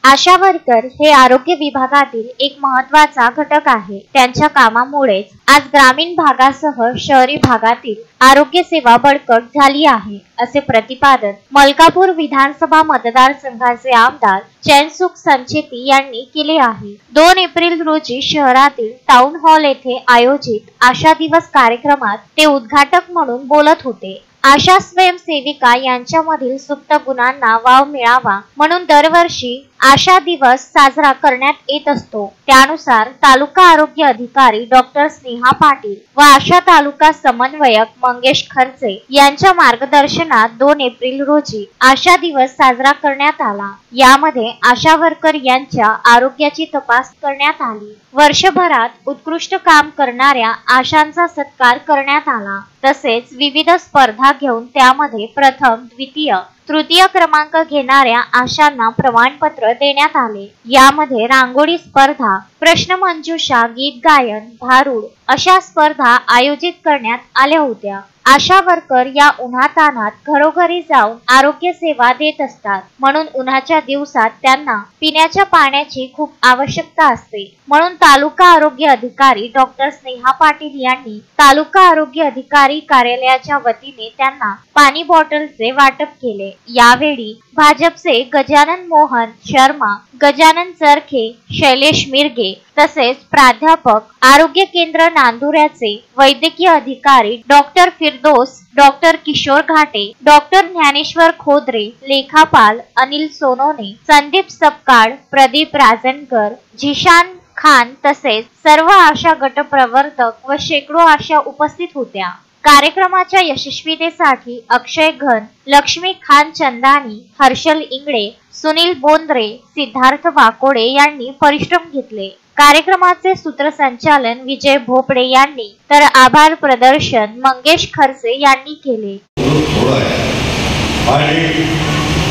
आशा worker हे आरोग्य विभागातील एक महत्त्वाचा घटक आहे। त्यांच्या कामामुळेच आज ग्रामीण भागासह शहरी भागातील आरोग्य सेवा बळकट झाली आहे, असे प्रतिपादन मलकापूर विधानसभा मतदारसंघाचे आमदार चैनसुख संचेती यांनी केले आहे। 2 एप्रिल रोजी शहरातील टाउन हॉल येथे आयोजित आशा दिवस कार्यक्रमात ते उद्घाटक म्हणून बोलत होते। आशा स्वयंसेविका यांच्यामधील सुप्त गुणांना वाव मिळावा म्हणून दरवर्षी आशा दिवस साजरा करण्यात येत असतो। त्यानुसार तालुका आरोग्य अधिकारी डॉक्टर स्नेहा पाटील व आशा तालुका समन्वयक मंगेश खर्चे यांच्या मार्गदर्शनात 2 एप्रिल रोजी आशा दिवस साजरा करण्यात आला। यामध्ये आशा वर्कर यांच्या आरोग्याची तपास करण्यात आली। वर्षभरात उत्कृष्ट काम करणाऱ्या आशांचा सत्कार करण्यात आला। तसेच विविध स्पर्धा घेऊन त्यामध्ये प्रथम, द्वितीय, तृतीय क्रमांक घेणाऱ्या आशांना प्रमाणपत्र देण्यात आले। यामध्ये रांगोळी स्पर्धा, प्रश्नमंजुषा, गीत गायन, भारूड अशा स्पर्धा आयोजित करण्यात आल्या होत्या। आशा वर्कर या उन्हातान्हात घरोघरी जाऊन आरोग्य सेवा देत असतात, म्हणून उन्हाच्या दिवसात त्यांना पिण्याच्या पाण्याची खूप आवश्यकता असते। म्हणून तालुका आरोग्य अधिकारी डॉक्टर स्नेहा पाटील यांनी तालुका आरोग्य अधिकारी कार्यालयाच्या वतीने त्यांना पाणी बॉटलचे वाटप केले। यावेळी भाजपचे गजानन मोहन शर्मा, गजानन चरखे, शैलेश मिरगे तसेच प्राध्यापक, आरोग्य केंद्र नांदुऱ्याचे वैद्यकीय अधिकारी डॉक्टर फिरदोस, डॉक्टर किशोर घाटे, डॉक्टर ज्ञानेश्वर खोदरे, लेखापाल अनिल सोनोने, संदीप सपकाळ, प्रदीप राजनकर, झिशान खान तसेच सर्व आशा गटप्रवर्तक व शेकडो आशा उपस्थित होत्या। कार्यक्रमाच्या यशस्वीतेसाठी अक्षय घन, लक्ष्मी खान चंदानी, हर्षल इंगळे, सुनील बोंद्रे, सिद्धार्थ वाकोडे यांनी परिश्रम घेतले। कार्यक्रमाचे सूत्रसंचालन विजय भोपडे यांनी तर आभार प्रदर्शन मंगेश खर्चे यांनी केले।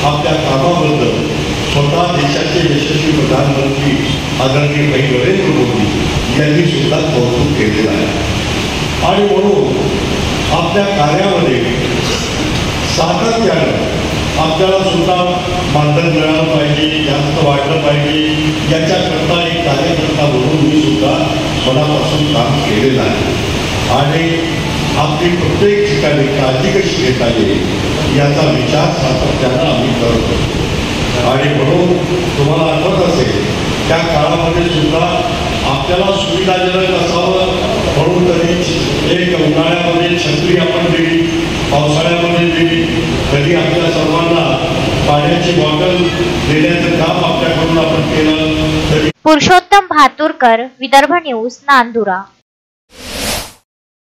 आपल्या कामाबद्दल स्वतः देशाचे यशस्वी प्रधानमंत्री आदरणीय भाई नरेंद्र मोदी यांनी सुद्धा कौतुक केलेलं आहे। आणि म्हणून आपल्या कार्यामध्ये सातत्यानं आपल्याला सुद्धा मानधन मिळालं पाहिजे, जास्त वाढलं पाहिजे, याच्याकरता एक कार्यकर्ता म्हणून मी सुद्धा मनापासून काम केलेलं आहे। आणि आपली प्रत्येक ठिकाणी काळजी कशी घेता येईल याचा विचार सातत्यानं आम्ही करत असतो। आणि म्हणून तुम्हाला आठवत असेल त्या काळामध्ये सुद्धा आपल्याला सुविधाजनक असावं म्हणून तरी एक उन्हाळ्यामध्ये छत्री आपण दिली, पावसाळ्यामध्ये दिली, कधी आपल्या सर्वांना पाण्याची बॉटल देण्याचं काम आपल्याकडून आपण केलं। पुरुषोत्तम भातुरकर, विदर्भ न्यूज, नांदुरा।